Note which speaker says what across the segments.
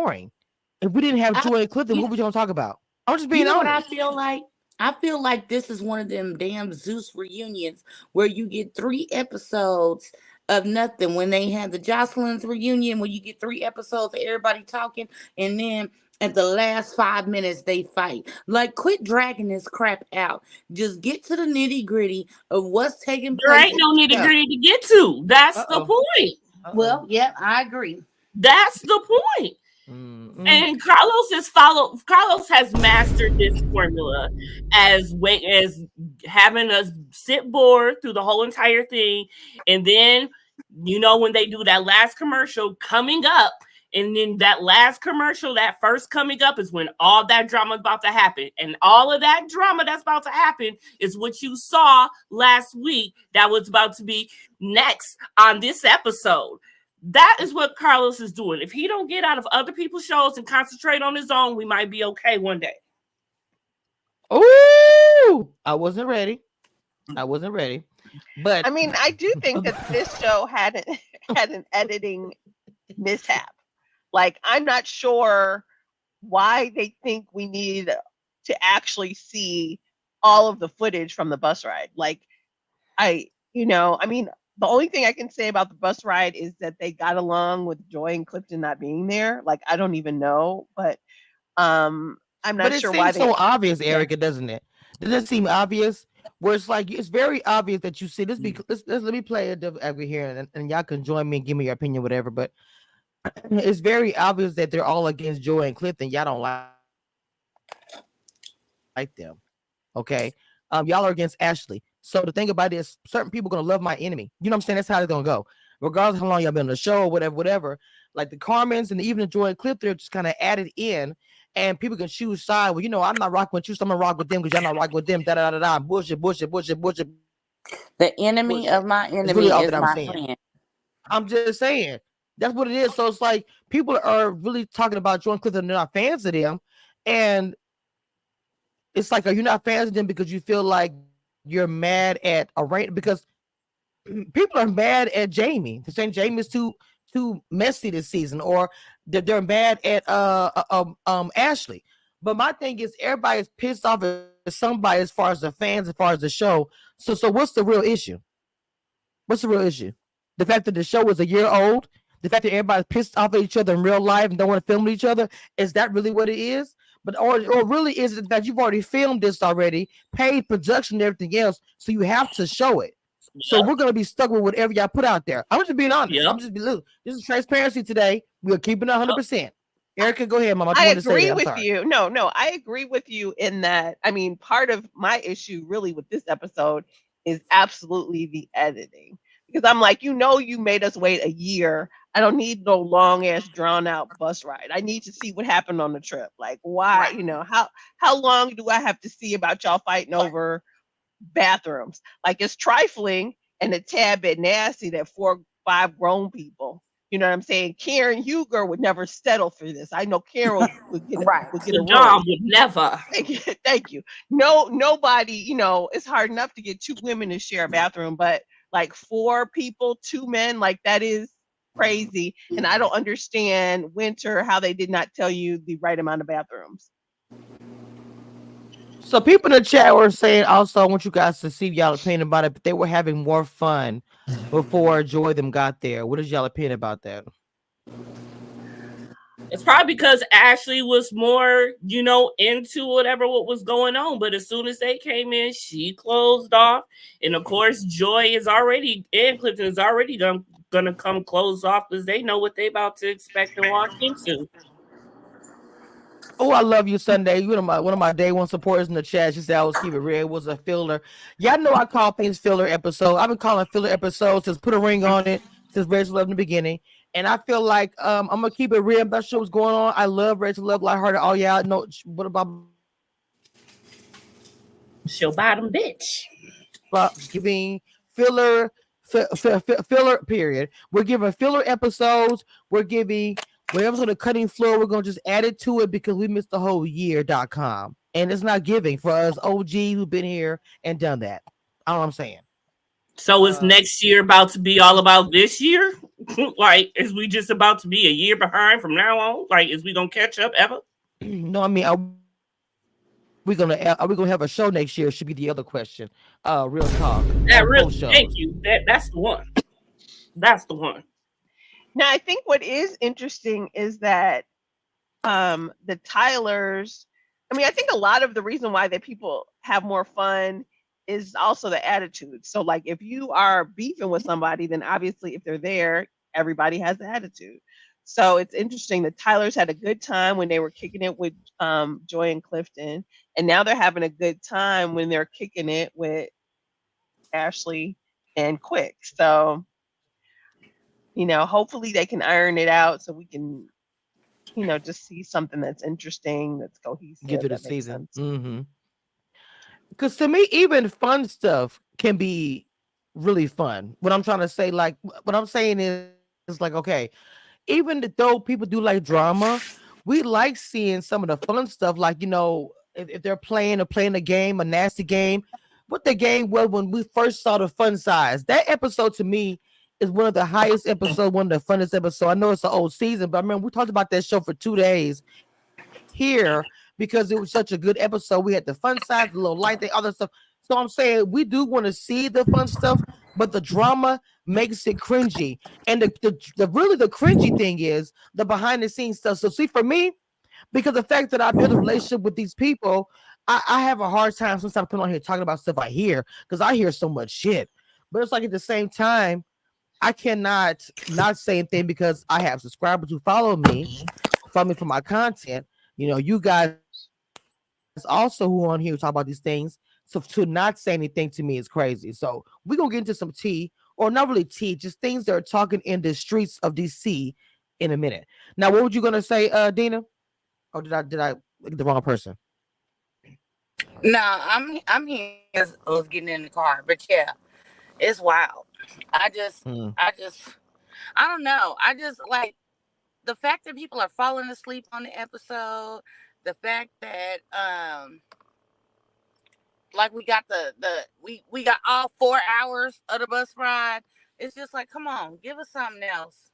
Speaker 1: boring. If we didn't have Joy and Clifton, what were you gonna talk about? I'm just being
Speaker 2: You know what I
Speaker 1: honest.
Speaker 2: feel like? I feel like this is one of them damn Zeus reunions where you get 3 episodes of nothing. When they had the Jocelyn's reunion, where you get 3 episodes of everybody talking, and then at the last 5 minutes they fight. Like, quit dragging this crap out. Just get to the nitty gritty of what's taking
Speaker 3: There
Speaker 2: place.
Speaker 3: ain't no nitty
Speaker 1: Yeah.
Speaker 3: gritty to get to. That's the
Speaker 1: Uh-oh.
Speaker 3: point.
Speaker 2: Well, yeah, I agree.
Speaker 3: That's the point.
Speaker 1: Mm-mm.
Speaker 3: And Carlos has mastered this formula as having us sit bored through the whole entire thing, and then when they do that last commercial coming up, and then that last commercial, that first coming up, is when all that drama is about to happen, and all of that drama that's about to happen is what you saw last week that was about to be next on this episode. That is what Carlos is doing. If he don't get out of other people's shows and concentrate on his own, we might be okay one day.
Speaker 1: Ooh, I wasn't ready. But
Speaker 4: I mean, I do think that this show had an editing mishap. Like, I'm not sure why they think we need to actually see all of the footage from the bus ride. Like, I mean, the only thing I can say about the bus ride is that they got along with Joy and Clifton not being there. Like, I don't even know, but I'm not sure why
Speaker 1: it seems so obvious, Erica, doesn't it? Does it seem obvious? Where it's like, it's very obvious that you see this. Let me play a devil advocate here, and y'all can join me and give me your opinion, whatever. But it's very obvious that they're all against Joy and Clifton. Y'all don't like them, okay? Y'all are against Ashley. So the thing about it is, certain people are gonna love my enemy. You know what I'm saying? That's how it's gonna go, regardless of how long y'all been on the show or whatever. Like the Carmens and even the Joy and Clifton are just kind of added in, and people can choose side. Well, I'm not rocking with you, so I'm gonna rock with them because y'all not rocking with them. Da da da da. Bullshit.
Speaker 2: The enemy of my enemy
Speaker 1: really all
Speaker 2: is
Speaker 1: that I'm
Speaker 2: my
Speaker 1: saying.
Speaker 2: friend.
Speaker 1: I'm just saying that's what it is. So it's like people are really talking about Joy and Clifton, and they're not fans of them, and it's like, are you not fans of them because you feel like you're mad at a right? Because people are mad at Jamie. They're saying Jamie's too messy this season, or they're mad at Ashley. But my thing is, everybody's pissed off at somebody as far as the fans, as far as the show. So what's the real issue? What's the real issue? The fact that the show is a year old, the fact that everybody's pissed off at each other in real life and don't want to film with each other, is that really what it is? But or really is it that you've already filmed this already, paid production and everything else, so you have to show it. Yep. So we're gonna be stuck with whatever y'all put out there. I'm just being honest. Yep. This is transparency today. We're keeping it 100%. Erica, go ahead, Mama.
Speaker 4: I agree with you. No, I agree with you in that. I mean, part of my issue really with this episode is absolutely the editing. Because I'm like, you made us wait a year. I don't need no long ass drawn out bus ride. I need to see what happened on the trip. Like, why, how long do I have to see about y'all fighting over bathrooms? Like, it's trifling and a tad bit nasty that 4 or 5 grown people, you know what I'm saying? Karen Huger would never settle for this. I know Karen would get a
Speaker 3: room. Would never.
Speaker 4: Thank you. No, nobody, it's hard enough to get 2 women to share a bathroom, but like 4 people, 2 men, like that is crazy. And I don't understand, Winter, how they did not tell you the right amount of bathrooms.
Speaker 1: So people in the chat were saying also, I want you guys to see y'all opinion about it, but they were having more fun before Joy them got there. What is y'all opinion about that?
Speaker 3: It's probably because Ashley was more, into what was going on. But as soon as they came in, she closed off. And of course, Joy is already, and Clifton is already going to come close off because they know what they about to expect and walk into.
Speaker 1: Oh, I love you, Sunday. One of my day one supporters in the chat. She said I was keep it real. It was a filler. Y'all know I call things filler episode. I've been calling filler episodes since Put a Ring on It, since Rachel Love in the beginning. And I feel like I'm gonna keep it real. I'm not sure what's going on. I love Rachel Love, Lighthearted. Oh yeah, no. What about
Speaker 3: she'll bottom bitch?
Speaker 1: Giving filler period. We're giving filler episodes. We're giving whatever's on the cutting floor. We're gonna just add it to it because we missed the whole year.com, and it's not giving for us OG who've been here and done that. All I'm saying.
Speaker 3: So is next year about to be all about this year? Like, is we just about to be a year behind from now on? Like, is we gonna catch up ever?
Speaker 1: No, I mean, are we gonna have a show next year? Should be the other question. Real talk
Speaker 3: That
Speaker 1: on both
Speaker 3: really, thank
Speaker 1: shows.
Speaker 3: you. That's the one. That's the one.
Speaker 4: Now, I think what is interesting is that the Tylers, I mean, I think a lot of the reason why that people have more fun is also the attitude. So, like, if you are beefing with somebody, then obviously if they're there, everybody has the attitude. So it's interesting. The Tylers had a good time when they were kicking it with Joy and Clifton, and now they're having a good time when they're kicking it with Ashley and Quick. So, hopefully they can iron it out so we can, just see something that's interesting, that's
Speaker 1: Get
Speaker 4: cohesive,
Speaker 1: through the
Speaker 4: that makes
Speaker 1: season.
Speaker 4: sense.
Speaker 1: Because to me, even fun stuff can be really fun. What I'm trying to say, like, what I'm saying is like, okay, even though people do like drama, we like seeing some of the fun stuff. Like, if they're playing a game, a nasty game, what the game was when we first saw the fun size. That episode to me is one of the highest episodes, one of the funnest episodes. I know it's an old season, but I remember we talked about that show for 2 days here because it was such a good episode. We had the fun size, the little light, the other stuff. So I'm saying we do want to see the fun stuff, but the drama makes it cringy. And the really the cringy thing is the behind the scenes stuff. So see, for me, because the fact that I built a relationship with these people, I have a hard time sometimes coming on here talking about stuff I hear because I hear so much shit. But it's like at the same time, I cannot not say anything because I have subscribers who follow me for my content. You guys also who on here talk about these things. So to not say anything to me is crazy. So we're gonna get into some tea, or not really tea, just things that are talking in the streets of DC in a minute. Now, what were you gonna say, Dina? Or did I look at the wrong person?
Speaker 2: No, I'm here. I was getting in the car, but yeah, it's wild. I just,
Speaker 1: Hmm.
Speaker 2: I just, I don't know. I just like the fact that people are falling asleep on the episode. The fact that like we got we got all 4 hours of the bus ride. It's just like, come on, give us something else.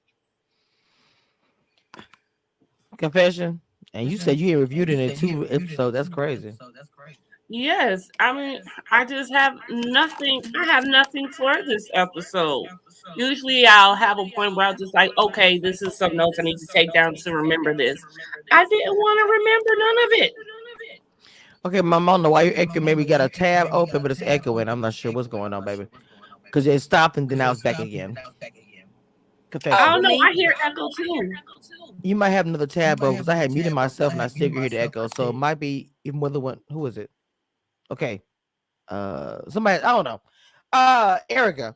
Speaker 1: Confession. And you said you ain't reviewed it in 2 episodes. That's crazy.
Speaker 3: Yes, I mean, I have nothing for this episode. Usually I'll have a point where I'll just like, okay, this is something else I need to take down to remember this. I didn't want to remember none of it.
Speaker 1: Okay, my mom, know why you're echoing. Maybe you got a tab open, but it's echoing. I'm not sure what's going on, baby. Because it stopped and then now it's back again.
Speaker 3: I
Speaker 1: Confession.
Speaker 3: don't
Speaker 2: With
Speaker 3: know. I
Speaker 2: me?
Speaker 3: hear echo too.
Speaker 1: You might have another tab open because I had muted myself and I still can hear the echo. So it might be even more than one. Who is it? Okay. Somebody, I don't know. Erica,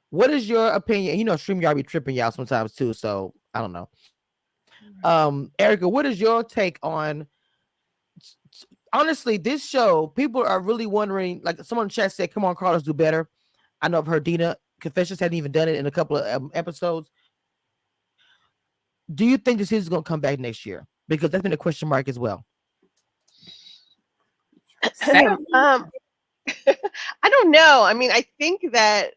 Speaker 1: what is your opinion? StreamYard be tripping y'all sometimes too, so I don't know. Erica, what is your take on honestly this show? People are really wondering, like someone in the chat said, come on, Carlos, do better. I know I've heard Dina Confessions hadn't even done it in a couple of episodes. Do you think the season's gonna come back next year? Because that's been a question mark as well.
Speaker 3: Sadly,
Speaker 4: um, I don't know. I mean, I think that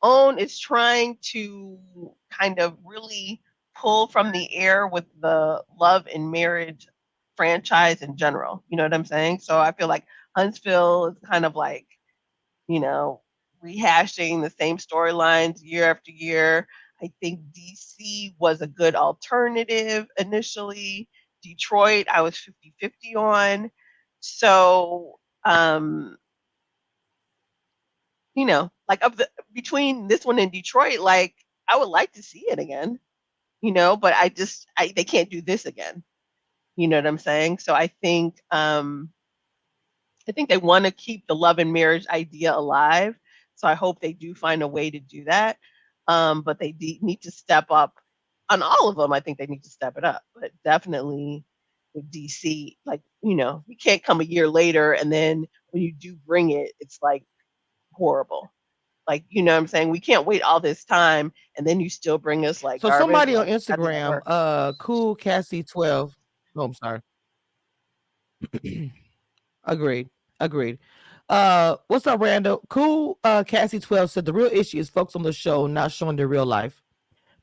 Speaker 4: OWN is trying to kind of really pull from the air with the Love and Marriage franchise in general. You know what I'm saying? So I feel like Huntsville is kind of like, you know, rehashing the same storylines year after year. I think DC was a good alternative initially. Detroit, I was 50-50 on. So, like between this one and Detroit, like I would like to see it again, but they can't do this again. You know what I'm saying? So I think they want to keep the love and marriage idea alive. So I hope they do find a way to do that. But they need to step up on all of them. I think they need to step it up, but definitely with DC, like, we can't come a year later and then when you do bring it, it's like horrible. Like, you know what I'm saying? We can't wait all this time and then you still bring us like
Speaker 1: So
Speaker 4: garbage.
Speaker 1: somebody on
Speaker 4: Like, that doesn't
Speaker 1: Instagram,
Speaker 4: work.
Speaker 1: cool Cassie 12. Oh, I'm sorry. Agreed. Agreed. What's up, Randall? Cool. Cassie 12 said the real issue is folks on the show not showing their real life.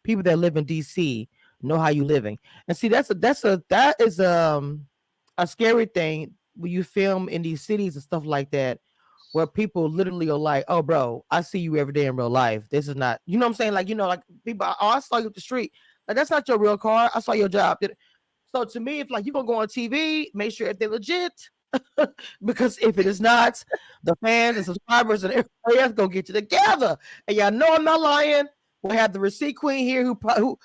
Speaker 1: People that live in DC know how you living. And see, that is a scary thing when you film in these cities and stuff like that, where people literally are like, "Oh, bro, I see you every day in real life. This is not," you know what I'm saying? Like, like people, "Oh, I saw you up the street." Like, that's not your real car. I saw your job. So to me, if like you're gonna go on TV, make sure if they're legit. Because if it is not, the fans and subscribers and everybody else gonna get you together. And y'all know I'm not lying. We'll have the receipt queen here who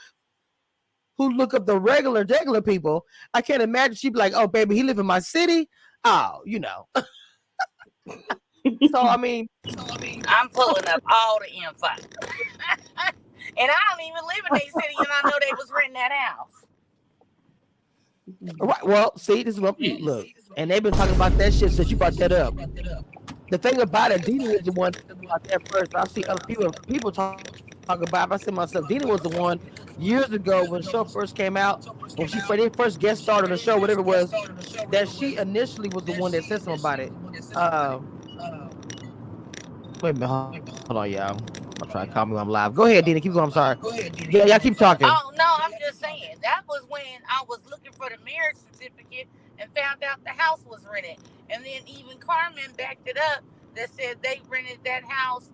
Speaker 1: look up the regular people. I can't imagine she'd be like, "Oh, baby, he live in my city." Oh, So I mean,
Speaker 2: I'm pulling up all the info. And I don't even live in their city, and I know they was renting that house.
Speaker 1: right? Well, see, this is what look, and they've been talking about that shit since you brought that up. The thing about it, Dina was the one about that first. I see other people talk about. I said myself, Dina was the one years ago when the show first came out, when they first guest started the show, whatever it was, that she initially was the one that said something about it. Wait a minute, hold on, y'all. I'm trying to call me when I'm live. Go ahead, Dina. Keep going. I'm sorry. Yeah, y'all keep talking.
Speaker 2: Oh no, I'm just saying that was when I was looking for the marriage certificate and found out the house was rented, and then even Carmen backed it up that said they rented that house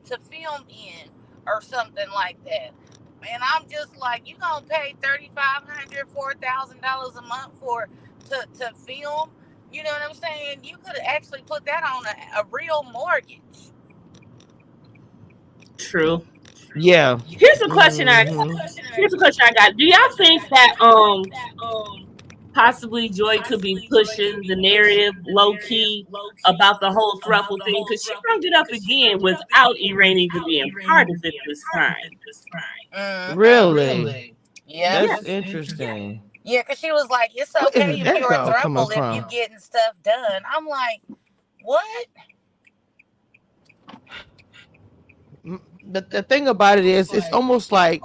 Speaker 2: to film in or something like that. And I'm just like, you gonna pay $3,500, $4,000 a month to film? You know what I'm saying? You could actually put that on a real mortgage.
Speaker 3: True.
Speaker 1: Yeah.
Speaker 3: Here's a question I got. Do y'all think that possibly Joy could be pushing the narrative low key about the whole throuple thing? Because she brought it up again without Elaine even being part of it this time.
Speaker 1: Really?
Speaker 2: Yeah.
Speaker 1: That's interesting.
Speaker 2: Yeah, because she was like, "It's okay if you're a throuple if you're getting stuff done." I'm like, what?
Speaker 1: The thing about it is, it's almost like,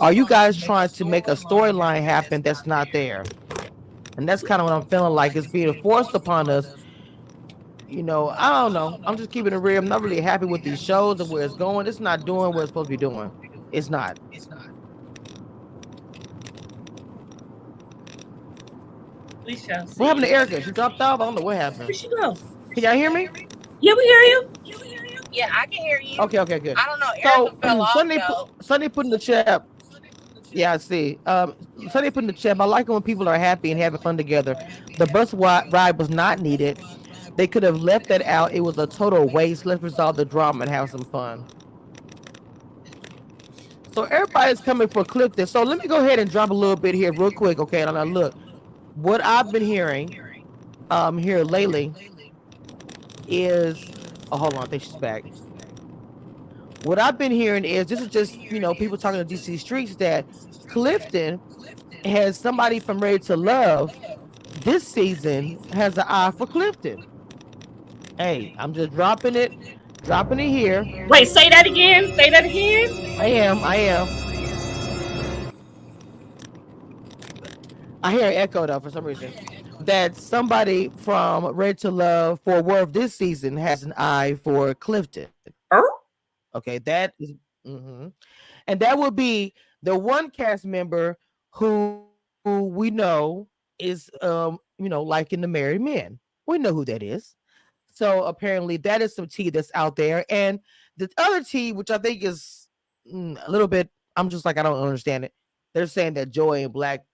Speaker 1: are you guys trying to make a storyline happen that's not there? And that's kind of what I'm feeling like. It's being forced upon us. I don't know. I'm just keeping it real. I'm not really happy with these shows and where it's going. It's not doing what it's supposed to be doing. It's not.
Speaker 3: We shall see.
Speaker 1: What happened to Erica? She dropped off. I don't know what happened.
Speaker 3: Where'd she go?
Speaker 1: Can y'all hear me?
Speaker 3: Yeah, we hear you.
Speaker 2: Yeah, I can hear you.
Speaker 1: Okay, good.
Speaker 2: I don't know. Erica fell off,
Speaker 1: Sunday put in the chat. Yeah, I see. Sunday put in the chat. I like it when people are happy and having fun together. The bus ride was not needed. They could have left that out. It was a total waste. Let's resolve the drama and have some fun. So everybody's coming for Clifton. So let me go ahead and drop a little bit here real quick, okay? And now look, what I've been hearing here lately is, hold on, I think she's back. What I've been hearing is, this is just, people talking to DC streets, that Clifton has somebody from Ready to Love this season has an eye for Clifton. Hey, I'm just dropping it here.
Speaker 3: Wait, say that again.
Speaker 1: I am. I hear an echo though for some reason. That somebody from Ready to Love for Worth this season has an eye for Clifton. Okay, that is, and that would be the one cast member who we know is, like in the Married Men. We know who that is. So apparently that is some tea that's out there. And the other tea, which I think is a little bit, I'm just like, I don't understand it. They're saying that Joy and Black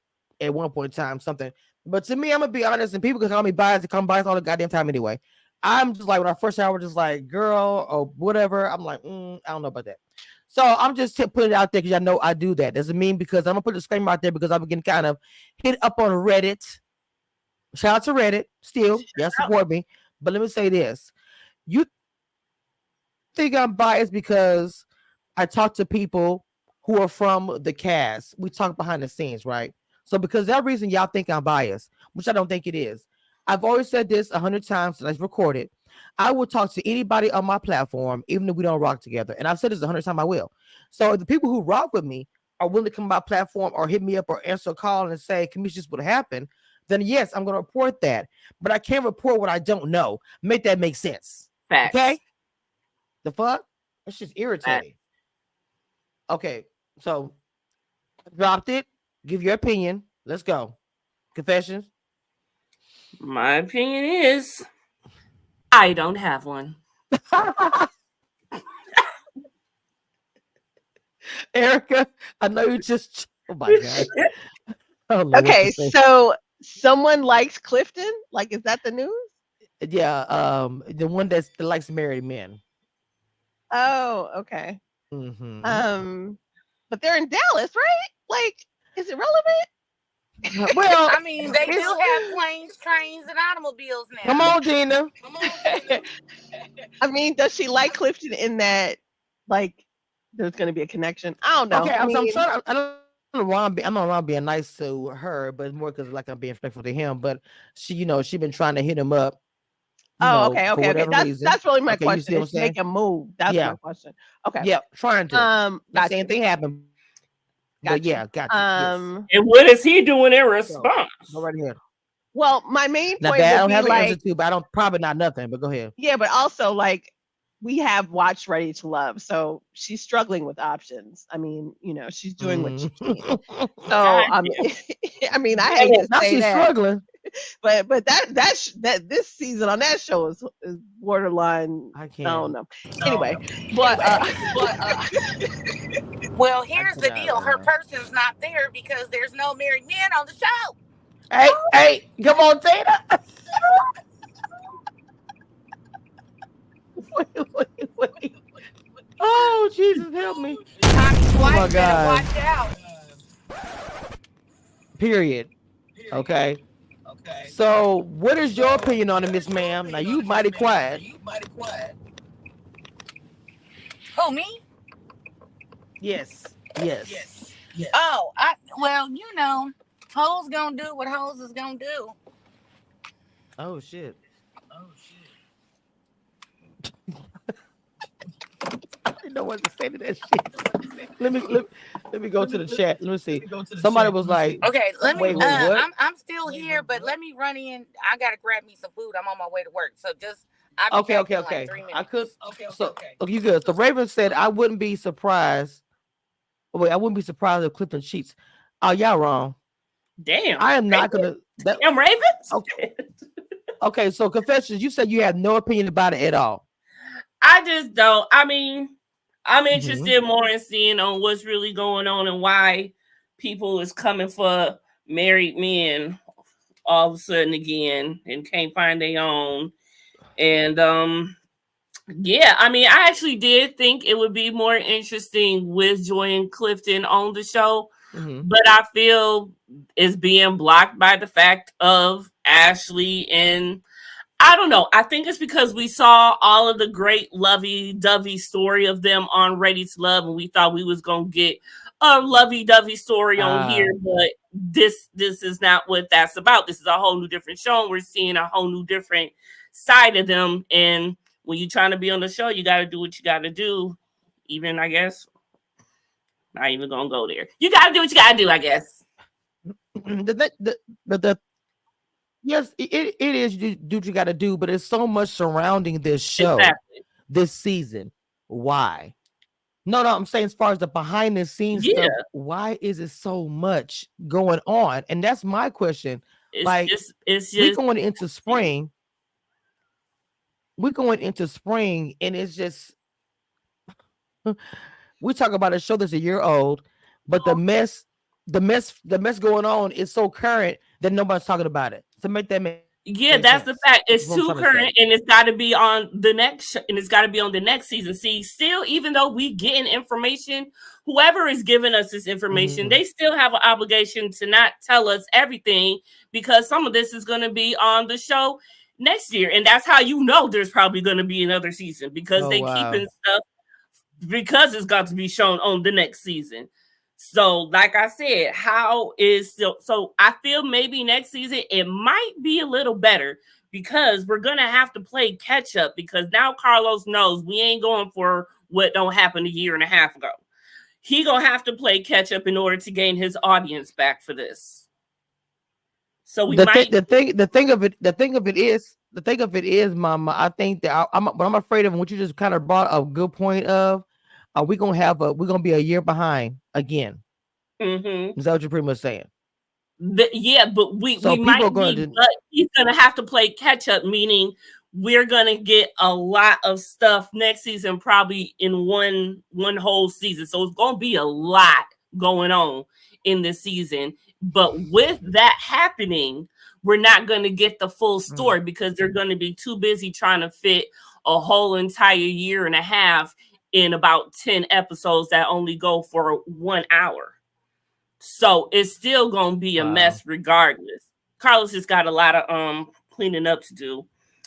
Speaker 1: at one point in time something. But to me, I'm going to be honest, and people can call me biased, they come biased all the goddamn time anyway. I'm just like, when I first heard, I was just like, girl, or whatever. I'm like, I don't know about that. So I'm just putting it out there because I know I do that. Doesn't mean, because I'm going to put a disclaimer out there because I'm getting kind of hit up on Reddit. Shout out to Reddit still. Yeah, support me. But let me say this. You think I'm biased because I talk to people who are from the cast. We talk behind the scenes, right? So because that reason y'all think I'm biased, which I don't think it is. I've always said this 100 times since I've recorded. I will talk to anybody on my platform, even if we don't rock together. And I've said this 100 times, I will. So if the people who rock with me are willing to come on my platform or hit me up or answer a call and say, Kamisha, this would happen, then yes, I'm going to report that. But I can't report what I don't know. Make that make sense.
Speaker 3: Facts.
Speaker 1: Okay? The fuck? It's just irritating. Okay, so dropped it. Give your opinion. Let's go. Confessions.
Speaker 3: My opinion is I don't have one.
Speaker 1: Erica, I know you just. Oh my god. I don't know what
Speaker 4: Okay,
Speaker 1: to say.
Speaker 4: so someone likes Clifton. Like, is that the news?
Speaker 1: Yeah, the one that likes married men.
Speaker 4: Oh, okay.
Speaker 1: Mm-hmm.
Speaker 4: But they're in Dallas, right? Like, is it relevant?
Speaker 1: Well,
Speaker 2: I mean, they do have planes, trains, and automobiles now.
Speaker 1: come on, Gina.
Speaker 4: I mean, does she like Clifton in that, like, there's going to be a connection? I don't know.
Speaker 1: Okay,
Speaker 4: I
Speaker 1: I'm
Speaker 4: mean,
Speaker 1: trying. I don't know why I'm not wrong being nice to her, but it's more because like I'm being respectful to him. But she been trying to hit him up.
Speaker 4: okay.
Speaker 1: For whatever reason.
Speaker 4: That's really my
Speaker 1: Okay, you see
Speaker 4: question.
Speaker 1: what I'm
Speaker 4: Is she make a move? That's
Speaker 1: Yeah.
Speaker 4: my question. Okay.
Speaker 1: Yeah, trying to. Not
Speaker 4: Gotcha.
Speaker 1: saying anything happened. But
Speaker 4: Gotcha.
Speaker 1: yeah, gotcha. Yes.
Speaker 3: And what is he doing in response?
Speaker 1: Go right ahead.
Speaker 4: Well, my main
Speaker 1: Not
Speaker 4: point
Speaker 1: bad. I
Speaker 4: would
Speaker 1: don't
Speaker 4: be
Speaker 1: have an answer
Speaker 4: like,
Speaker 1: to, but I don't probably not nothing. But go ahead.
Speaker 4: yeah, but also like we have watched Ready to Love, so she's struggling with options. I mean, she's doing what she can. So I mean, I hate to
Speaker 1: Now
Speaker 4: say
Speaker 1: she's
Speaker 4: that,
Speaker 1: struggling.
Speaker 4: but that this season on that show is borderline.
Speaker 1: I
Speaker 4: I
Speaker 1: can't.
Speaker 4: don't know. Anyway, but
Speaker 2: well, here's the
Speaker 1: cannot,
Speaker 2: deal. Her person's not there because there's no married men on the show.
Speaker 1: Hey, come on, Tina. Wait. Oh, Jesus, help me.
Speaker 2: Tommy's
Speaker 1: my
Speaker 2: wife better
Speaker 1: God.
Speaker 2: watch out.
Speaker 1: Period. Okay. So, what is your opinion on it, Miss Ma'am? Now, you mighty quiet.
Speaker 2: Who, me?
Speaker 1: Yes.
Speaker 2: Oh, hoes gonna do what hoes is gonna do.
Speaker 1: Oh, shit. I didn't know what to say to that shit. Let me go to the chat. Let me see. Somebody was like,
Speaker 2: Okay, let me.
Speaker 1: Wait, what?
Speaker 2: I'm still here, but let me run in. I gotta grab me some food. I'm on my way to work, so just. I'll be back in like 3 minutes.
Speaker 1: I could. So, you good. So Raven said, I wouldn't be surprised. Wait, I wouldn't be surprised if Clifton cheats. Oh, y'all wrong.
Speaker 3: Damn.
Speaker 1: I am not gonna.
Speaker 3: Damn Ravens.
Speaker 1: Okay, so confessions. You said you had no opinion about it at all.
Speaker 3: I just don't. I mean, I'm interested more in seeing on what's really going on and why people is coming for married men all of a sudden again and can't find their own. And yeah, I mean, I actually did think it would be more interesting with Joy and Clifton on the show, but I feel it's being blocked by the fact of Ashley, and I don't know. I think it's because we saw all of the great lovey-dovey story of them on Ready to Love, and we thought we was gonna get a lovey-dovey story on here, but this is not what that's about. This is a whole new different show, and we're seeing a whole new different side of them. And when you're trying to be on the show, you got to do what you got to do. Even, I guess, not even gonna go there. You got to do what you got to do, I guess.
Speaker 1: Yes, it is. Do what you got to do, but it's so much surrounding this show, this season. Why? No, I'm saying as far as the behind the scenes stuff, why is it so much going on? And that's my question. It's just we're going into spring. We're going into spring, and it's just we talk about a show that's a year old, but the mess going on is so current that nobody's talking about it. So make that make
Speaker 3: that's the fact. It's too current, and it's got to be on the next, and it's got to be on the next season. See, still, even though we getting information, whoever is giving us this information, they still have an obligation to not tell us everything, because some of this is going to be on the show next year, and that's how you know there's probably going to be another season, because keeping stuff because it's got to be shown on the next season. So, like I said, so I feel maybe next season it might be a little better, because we're gonna have to play catch up, because now Carlos knows we ain't going for what don't happen a year and a half ago. He gonna have to play catch up in order to gain his audience back for this. So we might.
Speaker 1: The thing of it is, Mama. I think that what I'm afraid of, and what you just kind of brought a good point of, we're gonna be a year behind again.
Speaker 3: Mm-hmm.
Speaker 1: Is that what you're pretty much saying?
Speaker 3: Yeah, but we
Speaker 1: So people are
Speaker 3: might
Speaker 1: going
Speaker 3: be,
Speaker 1: to.
Speaker 3: but he's gonna have to play catch up, meaning we're gonna get a lot of stuff next season, probably in one whole season. So it's gonna be a lot going on in this season. But with that happening, we're not gonna get the full story because they're gonna be too busy trying to fit a whole entire year and a half in about 10 episodes that only go for 1 hour. So it's still gonna be a
Speaker 1: Wow.
Speaker 3: mess regardless. Carlos has got a lot of cleaning up to do.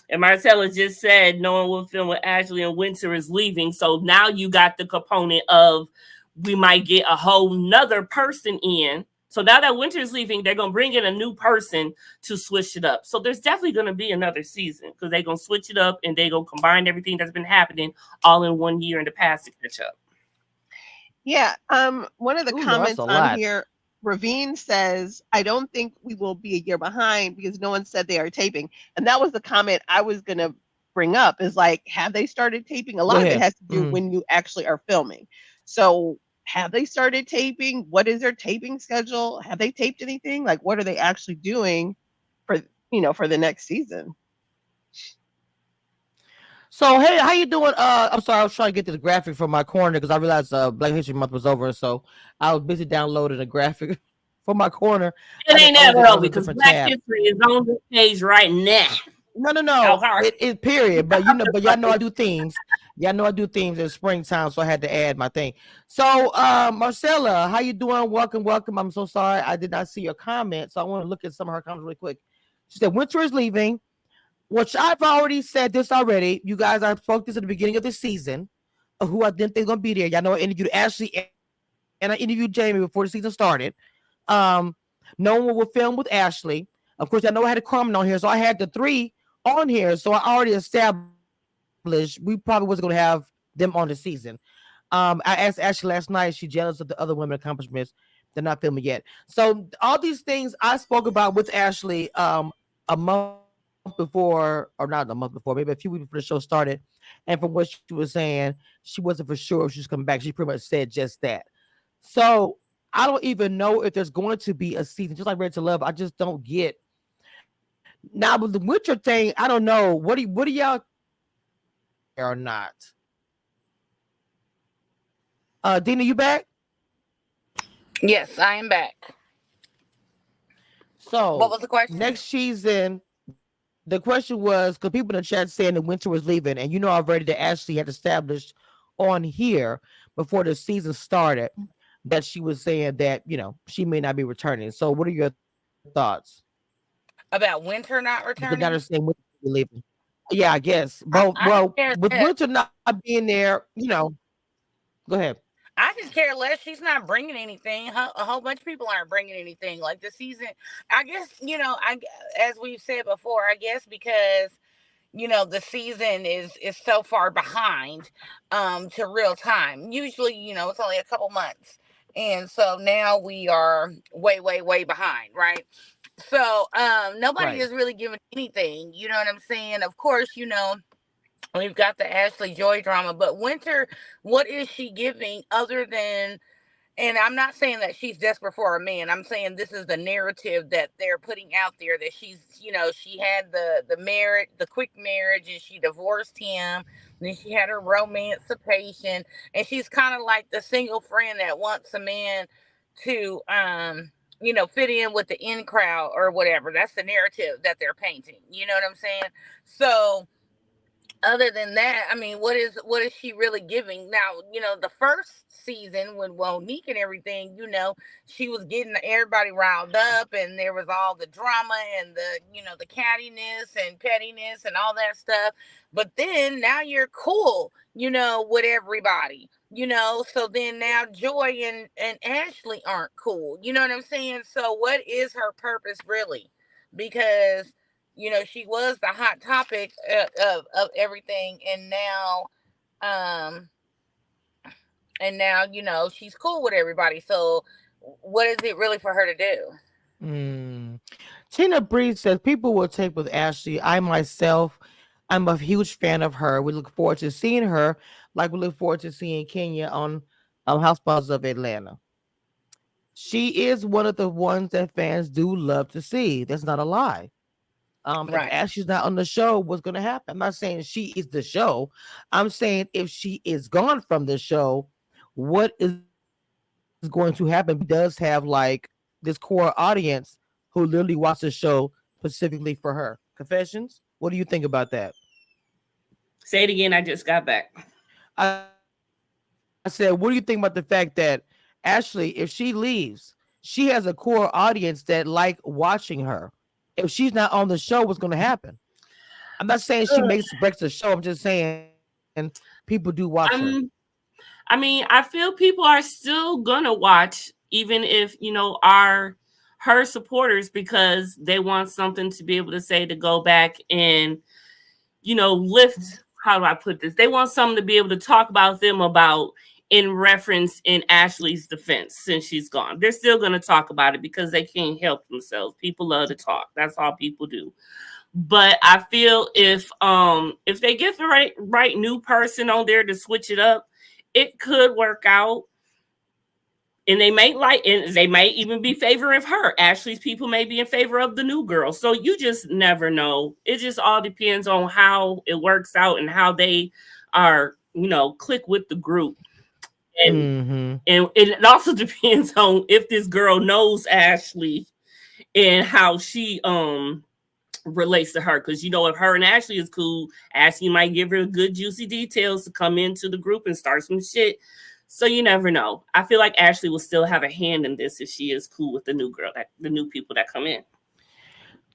Speaker 3: And Marcella just said no one will film with Ashley and Winter is leaving. So now you got the component of we might get a whole nother person in. So now that Winter's leaving, they're gonna bring in a new person to switch it up. So there's definitely gonna be another season because they're gonna switch it up and they're gonna combine everything that's been happening all in 1 year in the past to catch up.
Speaker 4: Yeah. One of the
Speaker 1: Ooh, that's
Speaker 4: comments
Speaker 1: a
Speaker 4: on
Speaker 1: lot.
Speaker 4: here, Ravine says, I don't think we will be a year behind because no one said they are taping. And that was the comment I was going to bring up is like, have they started taping? A
Speaker 1: Go
Speaker 4: lot of it
Speaker 1: ahead.
Speaker 4: has to do when you actually are filming. So have they started taping? What is their taping schedule? Have they taped anything? Like, what are they actually doing for, for the next season?
Speaker 1: So hey, how you doing? I'm sorry, I was trying to get to the graphic from my corner because I realized Black History Month was over, so I was busy downloading the graphic from my corner.
Speaker 3: It ain't never
Speaker 1: I
Speaker 3: over
Speaker 1: was a
Speaker 3: because
Speaker 1: different
Speaker 3: Black
Speaker 1: tab.
Speaker 3: History is on this page right now.
Speaker 1: No.
Speaker 3: Okay.
Speaker 1: It period. But but y'all know I do themes. Y'all know I do themes in springtime, so I had to add my thing. So Marcella, how you doing? Welcome. I'm so sorry I did not see your comment, so I want to look at some of her comments really quick. She said Winter is leaving, which I've already said this already. You guys, I spoke this at the beginning of the season. Who I didn't think gonna be there. Y'all know I interviewed Ashley and I interviewed Jamie before the season started. Um, no one will film with Ashley. Of course, I know I had a Carmen on here, so I had the three on here. So I already established we probably wasn't going to have them on the season. I asked Ashley last night. She's jealous of the other women accomplishments. They're not filming yet. So all these things I spoke about with Ashley a month before, or not a month before, maybe a few weeks before the show started. And from what she was saying, she wasn't for sure if she was coming back. She pretty much said just that. So I don't even know if there's going to be a season, just like Red to Love. I just don't get now with the Witcher thing. I don't know. What do y'all think? Is it going to be there or not? Dina, you back?
Speaker 2: Yes, I am back. What
Speaker 1: So
Speaker 2: was the question?
Speaker 1: next season, the question was because people in the chat saying that Winter was leaving, and you know already that Ashley had established on here before the season started that she was saying that she may not be returning. So what are your thoughts?
Speaker 2: About Winter
Speaker 1: Because
Speaker 2: not
Speaker 1: now they're saying
Speaker 2: returning?
Speaker 1: Winter will be leaving. Yeah, I guess.
Speaker 2: I
Speaker 1: Well,
Speaker 2: just care
Speaker 1: with
Speaker 2: less.
Speaker 1: Winter not being there, go ahead.
Speaker 2: I just care less. She's not bringing anything. A whole bunch of people aren't bringing anything. Like the season, I guess as we've said before, I guess because the season is so far behind to real time. Usually, it's only a couple months, and so now we are way behind, right? So nobody
Speaker 1: Right.
Speaker 2: is really giving anything. You know what I'm saying? Of course, we've got the Ashley Joy drama, but Winter, what is she giving other than? And I'm not saying that she's desperate for a man. I'm saying this is the narrative that they're putting out there, that she's, she had the marriage, the quick marriage, and she divorced him. And then she had her romancipation, and she's kind of like the single friend that wants a man to, fit in with the in crowd or whatever. That's the narrative that they're painting. You know what I'm saying? So other than that, I mean, what is she really giving? Now, the first season when Monique and everything, she was getting everybody riled up, and there was all the drama and the cattiness and pettiness and all that stuff. But then now you're cool, with everybody. So then now Joy and Ashley aren't cool. You know what I'm saying? So what is her purpose really? Because she was the hot topic of everything, um, and now she's cool with everybody. So, what is it really for her to do?
Speaker 1: Mm. Tina Bree says people will take with Ashley. I myself, I'm a huge fan of her. We look forward to seeing her, like we look forward to seeing Kenya on Housewives of Atlanta. She is one of the ones that fans do love to see. That's not a lie. If
Speaker 2: Right.
Speaker 1: Ashley's not on the show, what's going to happen? I'm not saying she is the show. I'm saying if she is gone from the show, what is going to happen? Because she does have like this core audience who literally watch the show specifically for her. Confessions? What do you think about that?
Speaker 3: Say it again. I just got back.
Speaker 1: I said, what do you think about the fact that Ashley, if she leaves, she has a core audience that like watching her. If she's not on the show, what's going to happen? I'm not saying she makes breaks the show. I'm just saying people do watch her.
Speaker 3: Um, I mean, I feel people are still gonna watch, even if are her supporters, because they want something to be able to say to go back and lift. How do I put this? They want something to be able to talk about them about in reference in Ashley's defense since she's gone. They're still gonna talk about it because they can't help themselves. People love to talk. That's all people do. But I feel if they get the right new person on there to switch it up, it could work out. And they might even be favoring her. Ashley's people may be in favor of the new girl. So you just never know. It just all depends on how it works out and how they are, click with the group. And
Speaker 1: Mm-hmm.
Speaker 3: and it also depends on if this girl knows Ashley and how she relates to her, because if her and Ashley is cool, Ashley might give her good juicy details to come into the group and start some shit. So you never know. I feel like Ashley will still have a hand in this if she is cool with the new girl, the new people that come in.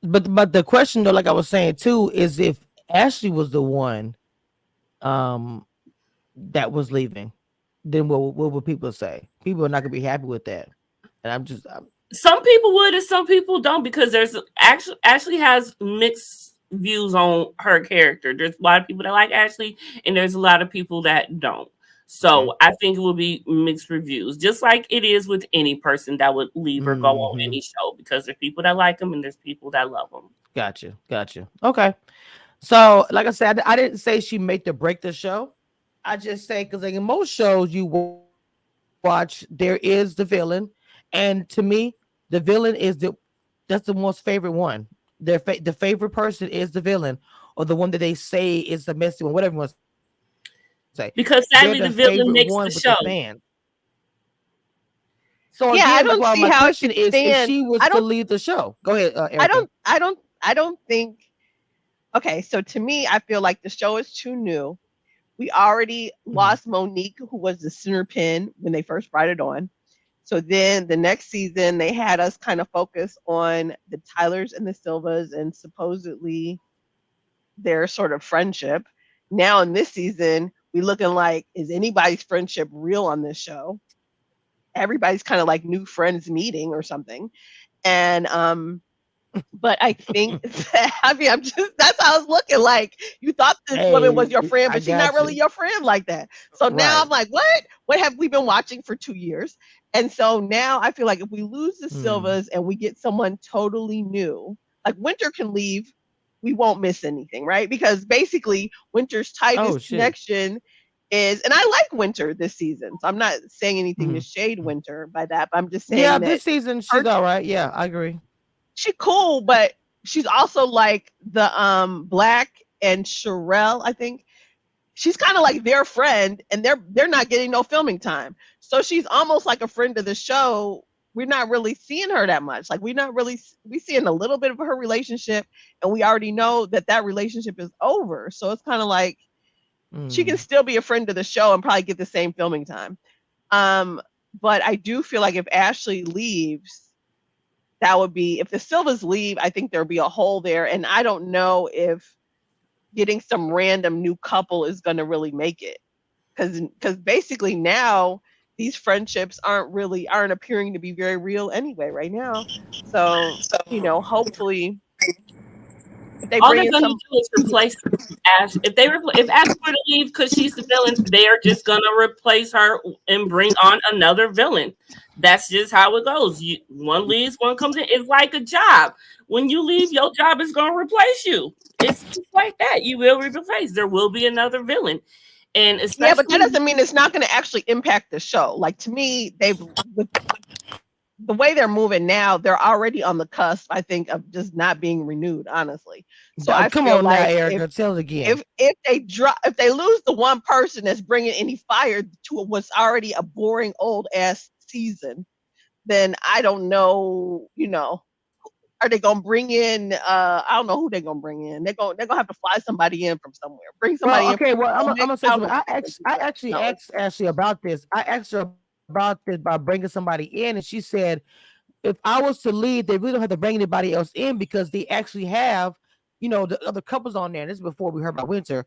Speaker 1: But the question though, like I was saying too, is if Ashley was the one um that was leaving, then what would people say? People are not gonna be happy with that. And
Speaker 3: Some people would and some people don't, because there's Ashley has mixed views on her character. There's a lot of people that like Ashley and there's a lot of people that don't. So
Speaker 1: okay.
Speaker 3: I think it will be mixed reviews, just like it is with any person that would leave or go on
Speaker 1: Mm-hmm.
Speaker 3: any show, because there's people that like them and there's people that love them.
Speaker 1: Gotcha. Okay. So, like I said, I didn't say she made to break the show. I just say because like in most shows you watch, there is the villain, and to me, the villain is that's the most favorite one. The favorite person is the villain, or the one that they say is the messy one, whatever you want to say. They're the favorite
Speaker 3: Because
Speaker 1: one
Speaker 3: sadly
Speaker 1: with
Speaker 3: the
Speaker 1: the
Speaker 3: villain
Speaker 1: fans.
Speaker 3: makes the show.
Speaker 1: So again,
Speaker 4: Yeah,
Speaker 1: like
Speaker 4: I
Speaker 1: my
Speaker 4: don't see
Speaker 1: question
Speaker 4: how it
Speaker 1: is,
Speaker 4: could
Speaker 1: if she
Speaker 4: stand.
Speaker 1: was to
Speaker 4: I don't
Speaker 1: leave the show, go ahead,
Speaker 4: I
Speaker 1: Erica.
Speaker 4: don't I don't I don't think okay, so to me I feel like the show is too new. We already
Speaker 1: Mhm.
Speaker 4: lost Monique, who was the center pin when they first brought it on. So then the next season they had us kind of focus on the Tylers and the Silvas and supposedly their sort of friendship. Now in this season, we looking like, is anybody's friendship real on this show? Everybody's kind of like new friends meeting or something. And but I think that, I mean, I'm just, that's how I was looking like, you thought this woman was your
Speaker 1: Hey,
Speaker 4: friend,
Speaker 1: I
Speaker 4: but she's not
Speaker 1: got
Speaker 4: really
Speaker 1: you.
Speaker 4: your friend like that. So now I'm
Speaker 1: Right.
Speaker 4: like, what have we been watching for 2 years? And so now I feel like if we lose the
Speaker 1: Hmm.
Speaker 4: Silvas and we get someone totally new, like Winter can leave, we won't miss anything, right? Because basically Winter's
Speaker 1: Oh
Speaker 4: tightest
Speaker 1: shit.
Speaker 4: connection is, and I like Winter this season, so I'm not saying anything to
Speaker 1: Mhm.
Speaker 4: shade Winter by that, but I'm just
Speaker 1: Yeah,
Speaker 4: saying that
Speaker 1: this season she's
Speaker 4: her,
Speaker 1: all right. Yeah, I agree.
Speaker 4: she cool, but she's also like the Black and Sherelle, I think. She's kind of like their friend, and they're not getting no filming time. So she's almost like a friend of the show. We're not really seeing her that much. Like we're not really we seeing a little bit of her relationship, and we already know that that relationship is over. So it's kind of like she can
Speaker 1: Mm.
Speaker 4: still be a friend of the show and probably get the same filming time. Um, but I do feel like if Ashley leaves, that would be, if the Silvas leave, I think there'll be a hole there. And I don't know if getting some random new couple is going to really make it. Because basically now these friendships aren't appearing to be very real anyway right now. So, hopefully they
Speaker 3: All
Speaker 4: bring
Speaker 3: they're
Speaker 4: in
Speaker 3: gonna
Speaker 4: some,
Speaker 3: do is replace Ash. If Ash were to leave because she's the villain, they are just gonna replace her and bring on another villain. That's just how it goes. One leaves, one comes in. It's like a job. When you leave, your job is gonna replace you. It's just like that. You will be replaced. There will be another villain, and
Speaker 4: yeah, but that
Speaker 3: especially
Speaker 4: doesn't mean it's not going to actually impact the show. Like, to me, with the way they're moving now, they're already on the cusp, I think, of just not being renewed, honestly. So I
Speaker 1: Come
Speaker 4: feel
Speaker 1: on now,
Speaker 4: like
Speaker 1: Erica, tell it again.
Speaker 4: if they lose the one person that's bringing any fire to what's already a boring old ass season, then I don't know, are they gonna bring in I don't know who they're gonna bring in. They're gonna have to fly somebody in from somewhere. Bring somebody
Speaker 1: Well,
Speaker 4: in from
Speaker 1: okay. Well, I'm
Speaker 4: Potomac.
Speaker 1: gonna say
Speaker 4: I don't
Speaker 1: something.
Speaker 4: know who they're gonna do,
Speaker 1: I
Speaker 4: but
Speaker 1: actually
Speaker 4: no,
Speaker 1: asked Ashley about this. I asked her about this by bringing somebody in, and she said if I was to leave, they really don't have to bring anybody else in because they actually have, the other couples on there. This is before we heard about Winter,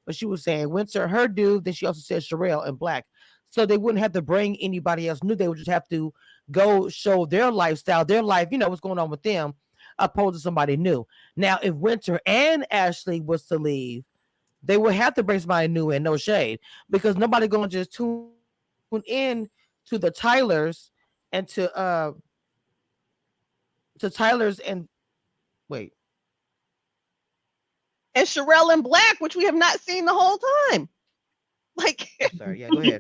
Speaker 1: but she was saying Winter, her dude. Then she also said Sherelle and Black. So they wouldn't have to bring anybody else new. They would just have to go show their lifestyle, their life, what's going on with them, opposed to somebody new. Now, if Winter and Ashley was to leave, they would have to bring somebody new in, no shade, because nobody gonna just tune in to the Tylers and to Tyler's and wait.
Speaker 4: and Sherelle and Black, which we have not seen the whole time. Like,
Speaker 1: Sorry, yeah, go ahead.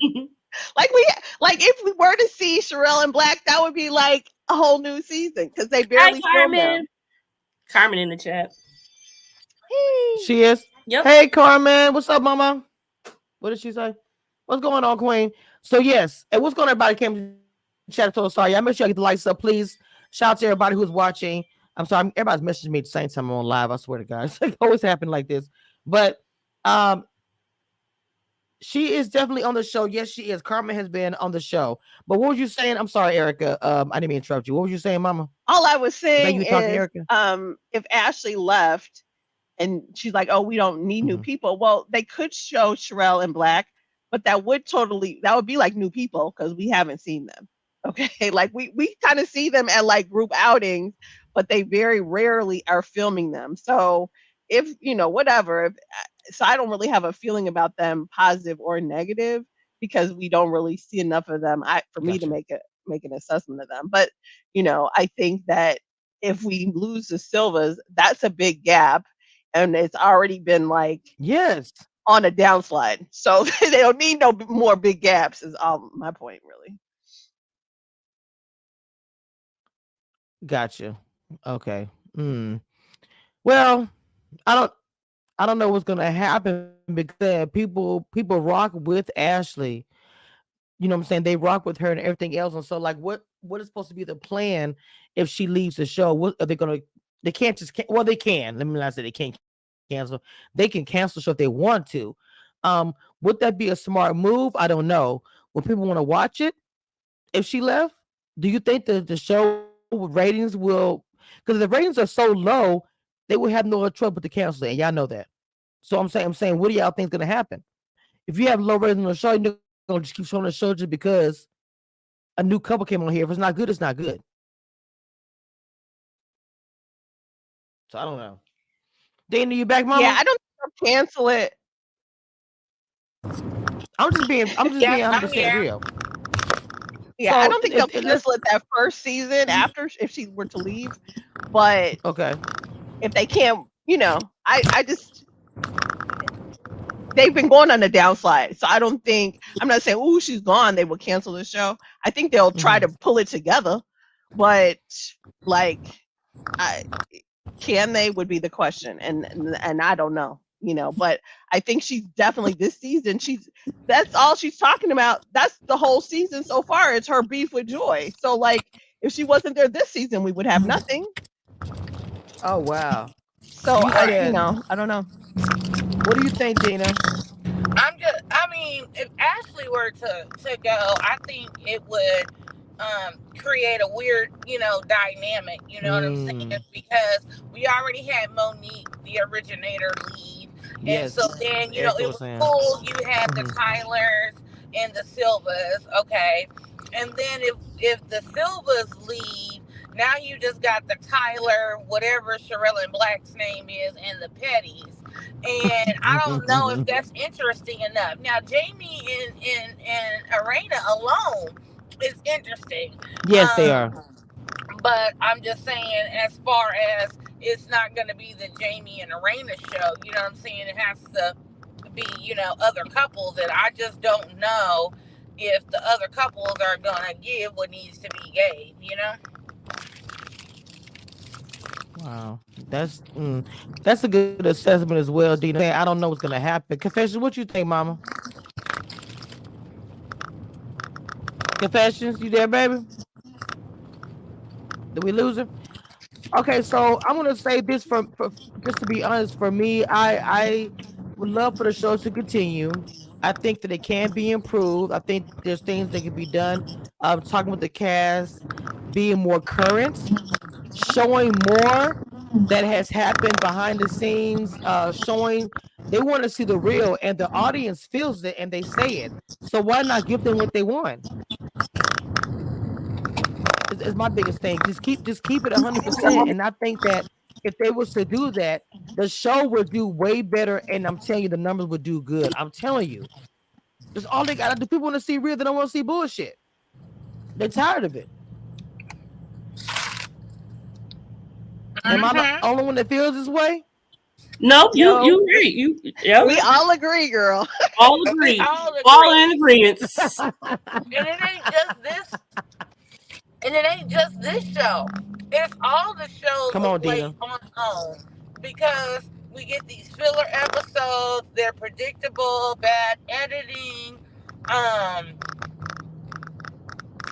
Speaker 4: like if we were to see Sherelle and Black, that would be like a whole new season because they
Speaker 3: Hi,
Speaker 4: barely filmed them.
Speaker 3: Carmen. Carmen in the chat.
Speaker 1: She is.
Speaker 3: Yep.
Speaker 1: Hey, Carmen, what's up, Mama? What did she say? What's going on, Queen? So yes, and what's going on? Everybody came to chat. So sorry, I make sure I get the lights up, please. Shout out to everybody who's watching. I'm sorry, everybody's messaging me at the same time I'm on live. I swear to God, it's always happen like this. But she is definitely on the show. Yes, she is. Carmen has been on the show. But what were you saying? I'm sorry, Erica. I didn't mean to interrupt you. What were you saying, Mama?
Speaker 4: All I was saying
Speaker 1: you talking,
Speaker 4: is,
Speaker 1: Erica?
Speaker 4: if Ashley left and she's like, "Oh, we don't need new people," well, they could show Sherelle and Black, but that would be like new people because we haven't seen them. Okay, like we kind of see them at like group outings, but they very rarely are filming them. So if whatever, so I don't really have a feeling about them, positive or negative, because we don't really see enough of them for me to make an assessment of them. But I think that if we lose the Silvas, that's a big gap, and it's already been like
Speaker 1: Yes.
Speaker 4: on a downslide. So they don't need no more big gaps. Is all my point, really.
Speaker 1: Gotcha. Okay. Well, I don't know what's gonna happen because people rock with Ashley. You know what I'm saying? They rock with her and everything else. And so, like, what is supposed to be the plan if she leaves the show? What are they gonna? They can't just. Well, they can. Let me not say they can't cancel. They can cancel the show if they want to. Would that be a smart move? I don't know. Would people want to watch it if she left? Do you think the show ratings will? Because the ratings are so low, they would have no trouble to cancel it, and y'all know that. So I'm saying, what do y'all think is gonna happen? If you have low ratings on the show, you're gonna just keep showing the show just because a new couple came on here. If it's not good, it's not good. So I don't know. Dana, you back, Mama?
Speaker 4: Yeah, I don't think they'll cancel it.
Speaker 1: I'm just being 100% real.
Speaker 4: Yeah,
Speaker 1: So
Speaker 4: I don't think they'll
Speaker 1: let's
Speaker 4: cancel it that first season after if she were to leave. But
Speaker 1: okay.
Speaker 4: if they can't, I just they've been going on a downslide. So I don't think I'm not saying, "Ooh, she's gone." They will cancel the show. I think they'll try to pull it together, but like, can they would be the question, and I don't know. But I think she's definitely this season. That's all she's talking about. That's the whole season so far. It's her beef with Joy. So like, if she wasn't there this season, we would have nothing.
Speaker 1: Oh wow.
Speaker 4: So I don't know.
Speaker 1: What do you think, Dina?
Speaker 2: I mean, if Ashley were to go, I think it would create a weird, dynamic, you know what I'm saying? Because we already had Monique, the originator, leave.
Speaker 1: Yes.
Speaker 2: And so then, it was cool. You had the Tylers and the Silvas, okay? And then if the Silvas leave, Now you just got the Tyler, whatever Sherelle Black's name is, and the Petties. And I don't know if that's interesting enough. Now Jamie and Arena alone is interesting.
Speaker 1: Yes, they are.
Speaker 2: But I'm just saying, as far as it's not going to be the Jamie and Arena show, you know what I'm saying? It has to be, other couples, and I just don't know if the other couples are going to give what needs to be gave.
Speaker 1: Wow, that's a good assessment as well, Dina. I don't know what's gonna happen. Confessions, what you think, Mama? Confessions, you there, baby? Did we lose her? Okay, so I'm gonna say this for just to be honest, for me, I would love for the show to continue. I think that it can be improved. I think there's things that can be done. Talking with the cast, being more current, showing more that has happened behind the scenes, showing they want to see the real, and the audience feels it and they say it. So why not give them what they want? Is my biggest thing. Just keep it 100%. And I think that if they was to do that, the show would do way better. And I'm telling you, the numbers would do good. I'm telling you, that's all they got to do. People want to see real. They don't want to see bullshit. They're tired of it. Am I the only one that feels this way?
Speaker 3: No, you agree.
Speaker 4: We all agree, girl.
Speaker 3: All agree. All in agreement.
Speaker 2: And it ain't just this show. It's all the shows
Speaker 1: on, Dina.
Speaker 2: on because we get these filler episodes. They're predictable, bad editing.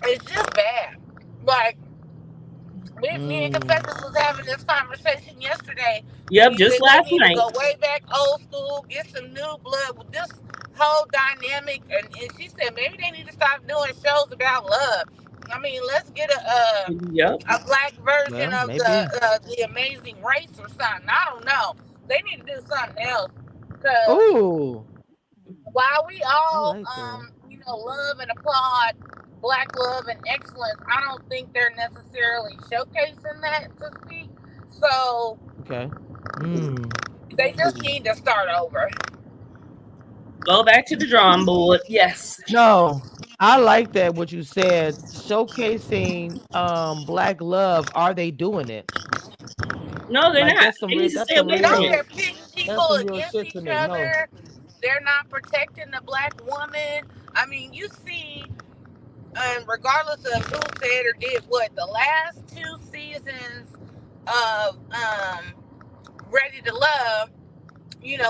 Speaker 2: It's just bad. Like me and Confessions was having this conversation yesterday.
Speaker 3: Yep, just last night.
Speaker 2: Go way back old school, get some new blood with this whole dynamic. And she said maybe they need to stop doing shows about love. I mean, let's get a black version of the Amazing Race or something. I don't know. They need to do something else.
Speaker 1: Ooh.
Speaker 2: While we all love and applaud black love and excellence, I don't think they're necessarily showcasing that to speak. So
Speaker 1: okay.
Speaker 2: They just need to start over.
Speaker 3: Go back to the drawing board. Yes.
Speaker 1: No, I like that what you said. Showcasing black love. Are they doing it?
Speaker 3: No, they're not. They need to stay away from it.
Speaker 2: They're pitting people against each other. They're not protecting the black woman. I mean, you see, regardless of who said or did what, the last 2 seasons of Ready to Love,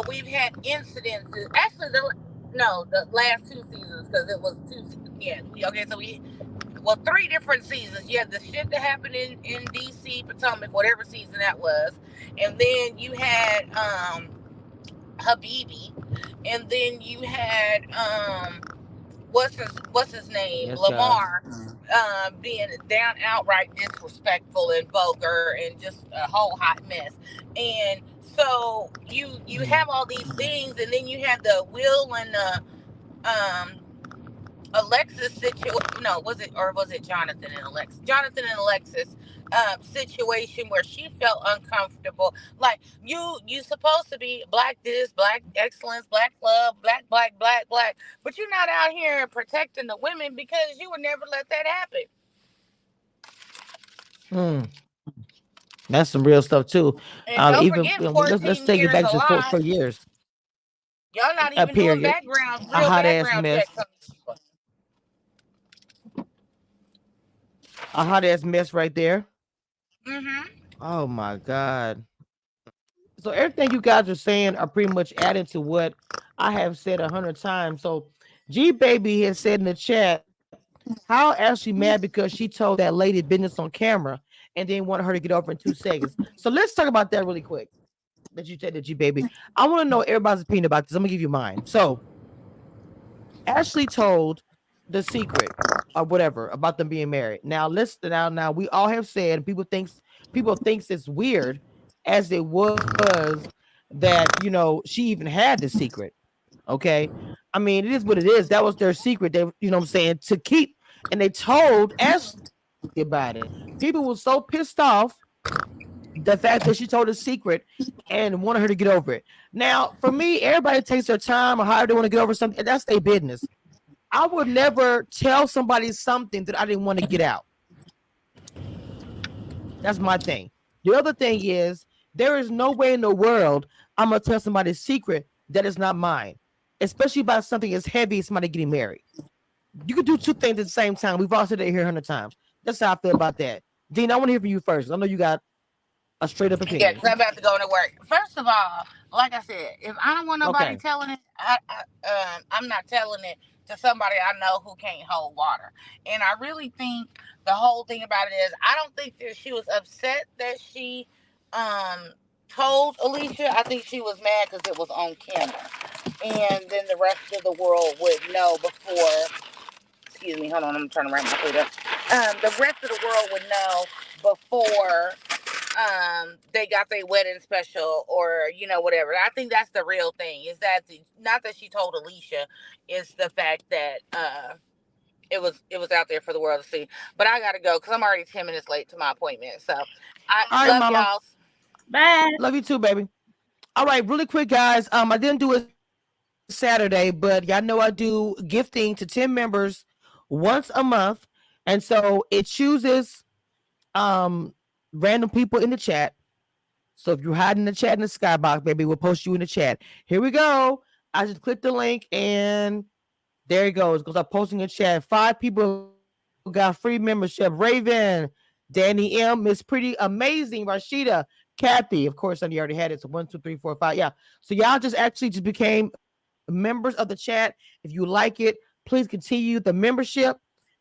Speaker 2: we've had incidences. Actually, the last 2 seasons, because it was 2. Yeah, so 3 different seasons. You had the shit that happened in DC, Potomac, whatever season that was, and then you had Habibi, and then you had what's his name,
Speaker 1: yes,
Speaker 2: Lamar, being down outright disrespectful and vulgar and just a whole hot mess. And so you have all these things, and then you have the Will and Alexis situation. No, was it Jonathan and Alexis? Jonathan and Alexis situation where she felt uncomfortable. Like you supposed to be black this, black excellence, black love, black, but you're not out here protecting the women because you would never let that happen.
Speaker 1: That's some real stuff too.
Speaker 2: And
Speaker 1: even let's take it back to 4 years.
Speaker 2: Y'all not even doing background, real
Speaker 1: hot
Speaker 2: background
Speaker 1: ass mess. A hot ass mess right there. Oh my God. So everything you guys are saying are pretty much adding to what I have said 100 times. So G Baby has said in the chat, how Ashley mad because she told that lady business on camera and then wanted her to get over in 2 seconds. So let's talk about that really quick. That you said to G Baby. I want to know everybody's opinion about this. I'm gonna give you mine. So Ashley told the secret or whatever about them being married. Now listen, now we all have said people thinks it's weird as it was that she even had the secret. Okay, I mean it is what it is. That was their secret. They, what I'm saying, to keep, and they told about it. People were so pissed off the fact that she told a secret and wanted her to get over it. Now, for me, everybody takes their time or however they want to get over something, and that's their business. I would never tell somebody something that I didn't want to get out. That's my thing. The other thing is, there is no way in the world I'm gonna tell somebody a secret that is not mine, especially about something as heavy as somebody getting married. You can do two things at the same time. We've all said it here 100 times. That's how I feel about that. Dean, I want to hear from you first. I know you got a straight up
Speaker 2: Yeah,
Speaker 1: opinion.
Speaker 2: because I'm about to go to work. First of all, like I said, if I don't want nobody
Speaker 1: Okay.
Speaker 2: telling it, I'm not telling it to somebody I know who can't hold water. And I really think the whole thing about it is, I don't think that she was upset that she told Alicia. I think she was mad because it was on camera, and then the rest of the world would know before. Excuse me, hold on, I'm trying to write my food up. The rest of the world would know before they got their wedding special, or whatever. I think that's the real thing, is that not that she told Alicia, it's the fact that it was out there for the world to see. But I gotta go because I'm already 10 minutes late to my appointment. So I
Speaker 1: All right,
Speaker 2: love
Speaker 1: mama.
Speaker 2: y'all.
Speaker 3: Bye.
Speaker 1: Love you too, baby. All right, really quick, guys. I didn't do it Saturday, but y'all know I do gifting to 10 members once a month. And so it chooses random people in the chat. So if you're hiding in the chat in the skybox, baby, we'll post you in the chat. Here we go. I just clicked the link and there it goes. Because I'm posting in chat. 5 people got free membership. Raven, Danny M, Miss Pretty Amazing, Rashida, Kathy. Of course, you already had it. So 1, 2, 3, 4, 5. Yeah. So y'all just actually just became members of the chat. If you like it, please continue the membership.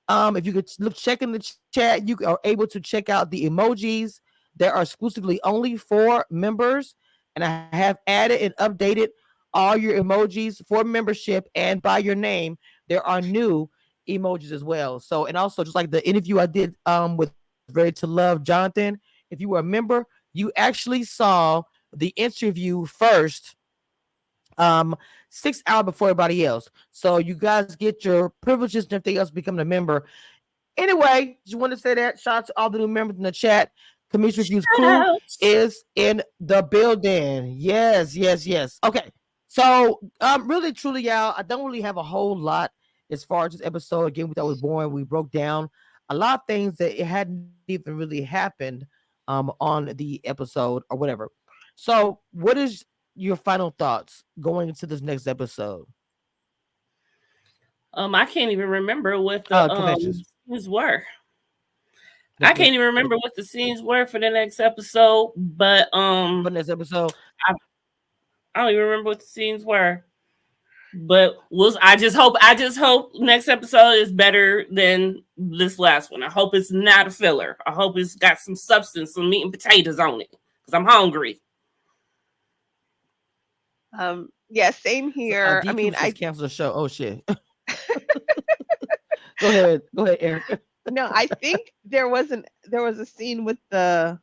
Speaker 1: If you could check in the chat, you are able to check out the emojis that are exclusively only for members. And I have added and updated all your emojis for membership, and by your name, there are new emojis as well. So, and also just like the interview I did with Ready to Love Jonathan, if you were a member, you actually saw the interview first 6 hours before everybody else. So you guys get your privileges and everything else becoming a member. Anyway, just want to say that. Shout out to all the new members in the chat. Commission Reviews Crew is in the building. Yes, yes, yes. Okay. So really truly, y'all, I don't really have a whole lot as far as this episode. Again, we thought it was boring. We broke down a lot of things that it hadn't even really happened on the episode or whatever. So what is your final thoughts going into this next episode?
Speaker 3: I can't even remember what the scenes were. I can't even remember what the scenes were for the next episode, but
Speaker 1: for next episode,
Speaker 3: I don't even remember what the scenes were. But I just hope next episode is better than this last one. I hope it's not a filler. I hope it's got some substance, some meat and potatoes on it, because I'm hungry.
Speaker 4: Yeah, same here.
Speaker 1: So, I mean, I canceled the show. Oh shit. Go ahead, Eric.
Speaker 4: No, I think there was a scene with the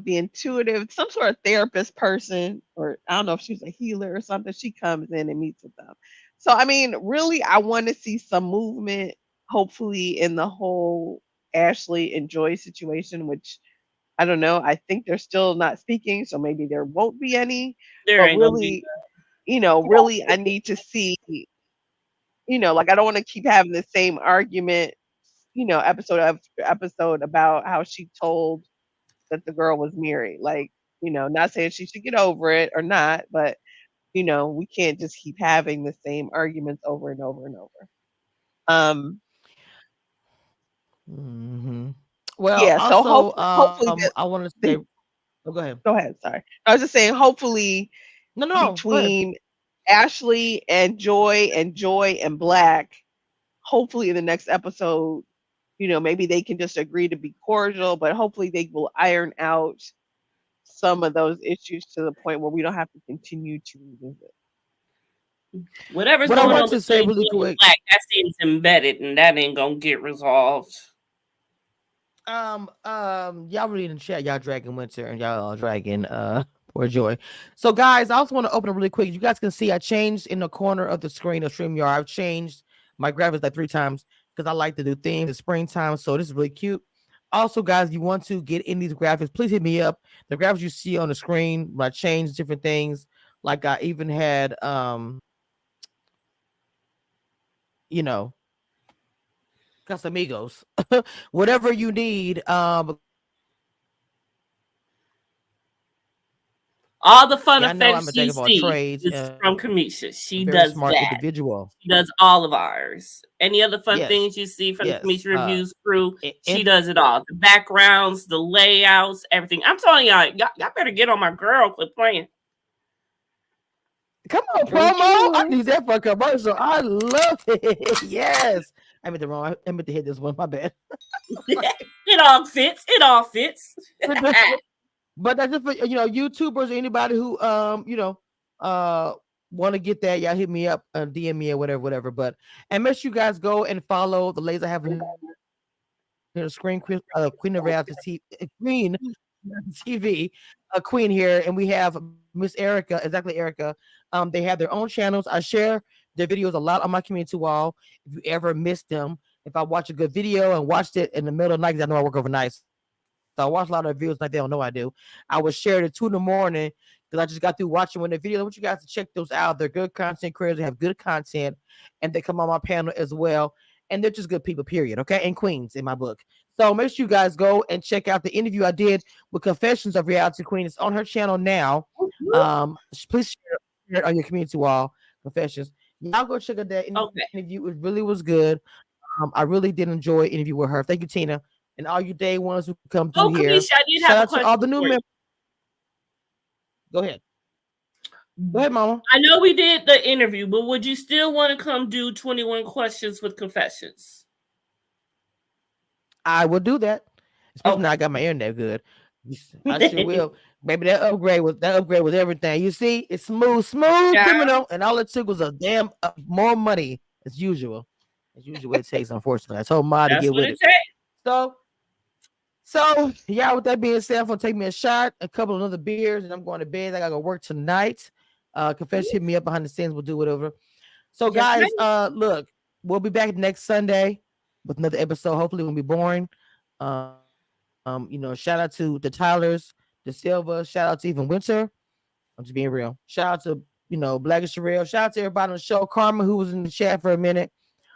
Speaker 4: intuitive, some sort of therapist person, or I don't know if she's a healer or something. She comes in and meets with them. So I mean, really, I want to see some movement, hopefully, in the whole Ashley and Joy situation, which I don't know. I think they're still not speaking, so maybe there won't be any.
Speaker 3: There
Speaker 4: but
Speaker 3: ain't
Speaker 4: really, really, I need to see. Like I don't want to keep having the same argument, episode after episode about how she told that the girl was married. Like, not saying she should get over it or not, but we can't just keep having the same arguments over and over and over.
Speaker 1: Well,
Speaker 4: yeah, so
Speaker 1: also,
Speaker 4: hopefully
Speaker 1: I want to say, go ahead.
Speaker 4: Go ahead. Sorry. I was just saying, hopefully between Ashley and Joy and Black, hopefully in the next episode, maybe they can just agree to be cordial, but hopefully they will iron out some of those issues to the point where we don't have to continue to revisit.
Speaker 3: Whatever's going on between really quick, Black, that seems embedded, and that ain't gonna get resolved.
Speaker 1: Y'all really in the chat, y'all dragging Winter and y'all dragging poor Joy. So guys, I also want to open it really quick. You guys can see I changed in the corner of the screen of StreamYard. I've changed my graphics like 3 times. because I like to do themes in springtime. So this is really cute. Also, guys, you want to get in these graphics, please hit me up. The graphics you see on the screen, I changed different things. Like I even had you know, Casamigos. Whatever you need.
Speaker 3: All the fun
Speaker 1: Yeah, I know I'm
Speaker 3: effects
Speaker 1: a jack
Speaker 3: you
Speaker 1: of all
Speaker 3: see
Speaker 1: trades.
Speaker 3: is from Kamisha. She
Speaker 1: Very
Speaker 3: does
Speaker 1: smart
Speaker 3: that.
Speaker 1: individual.
Speaker 3: She does all of ours. Any other fun
Speaker 1: Yes,
Speaker 3: things you see from the
Speaker 1: yes.
Speaker 3: Kamisha Reviews crew, she
Speaker 1: And
Speaker 3: does it all. The backgrounds, the layouts, everything. I'm telling y'all better get on my girl. Quit playing.
Speaker 1: come on, promo. I need that for a commercial. I love it. Yes. I meant to hit this one. My bad.
Speaker 3: It all fits. It all fits.
Speaker 1: But that's just for YouTubers or anybody who want to get that. Y'all hit me up, DM me or whatever. But and make sure you guys go and follow the ladies I have here the screen, Queen of Reality Queen TV, a queen here, and we have Miss Erica, exactly Erica. They have their own channels. I share their videos a lot on my community wall. If you ever miss them, if I watch a good video and watched it in the middle of the night, because I know I work overnight, so I watch a lot of videos like they don't know I do. I would share it at 2 in the morning because I just got through watching one of the videos. I want you guys to check those out. They're good content creators. They have good content, and they come on my panel as well. And they're just good people, period. Okay, and queens in my book. So make sure you guys go and check out the interview I did with Confessions of Reality Queen. It's on her channel now. Please share it on your community wall. Confessions. Y'all go check out that
Speaker 3: Okay.
Speaker 1: interview. It really was good. I really did enjoy interview with her. Thank you, Tina, and all you day ones who come through here.
Speaker 3: Kamisha, I did
Speaker 1: Shout
Speaker 3: have a
Speaker 1: out to all
Speaker 3: question
Speaker 1: the new
Speaker 3: for you.
Speaker 1: members. Go ahead. Go ahead, Mama.
Speaker 3: I know we did the interview, but would you still want to come do 21 questions with Confessions?
Speaker 1: I will do that. Especially
Speaker 3: Okay.
Speaker 1: now I got my internet good. I sure will. Maybe that upgrade was everything. You see, it's smooth
Speaker 3: Yeah.
Speaker 1: criminal, and all it took was a damn more money as usual. As usual, it takes. Unfortunately, I told Ma to
Speaker 3: That's
Speaker 1: get
Speaker 3: what
Speaker 1: with
Speaker 3: it
Speaker 1: it.
Speaker 3: takes.
Speaker 1: So yeah. With that being said, I'm gonna take me a shot, a couple of other beers, and I'm going to bed. I gotta go work tonight. Confess, hit me up behind the scenes. We'll do whatever. So
Speaker 3: Yes,
Speaker 1: guys, look, we'll be back next Sunday with another episode. Hopefully, it won't be boring. Shout out to the Tylers, the Silva, shout out to even Winter. I'm just being real. Shout out to Black and Sherelle. Shout out to everybody on the show. Karma, who was in the chat for a minute,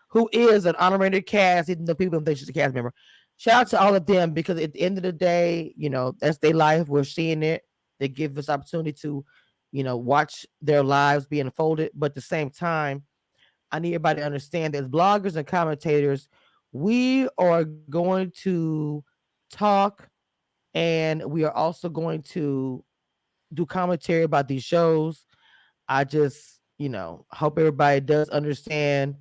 Speaker 1: who is an honorary cast, even though people don't think she's a cast member. Shout out to all of them because at the end of the day, that's their life. We're seeing it. They give us opportunity to, watch their lives being unfolded. But at the same time, I need everybody to understand that as bloggers and commentators, we are going to talk and we are also going to do commentary about these shows. I just, hope everybody does understand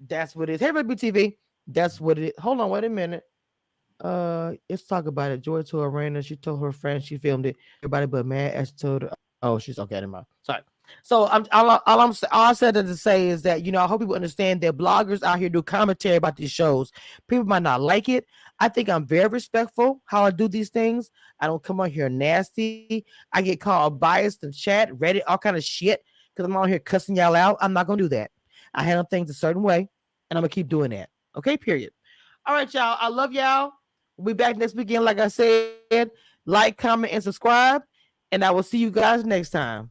Speaker 1: that's what it is. Hey, Red TV, that's what it is. Hold on, wait a minute. Let's talk about it. Joy told Arena, she told her friend, she filmed it. Everybody but Mad Ash told her, oh, she's okay. Never mind. Sorry. So all I said to say is that I hope people understand that bloggers out here do commentary about these shows. People might not like it. I think I'm very respectful how I do these things. I don't come on here nasty. I get called biased in chat, Reddit, all kind of shit because I'm on here cussing y'all out. I'm not gonna do that. I handle things a certain way, and I'm gonna keep doing that. Okay, period. All right, y'all. I love y'all. We'll be back next weekend, like I said. Like, comment, and subscribe, and I will see you guys next time.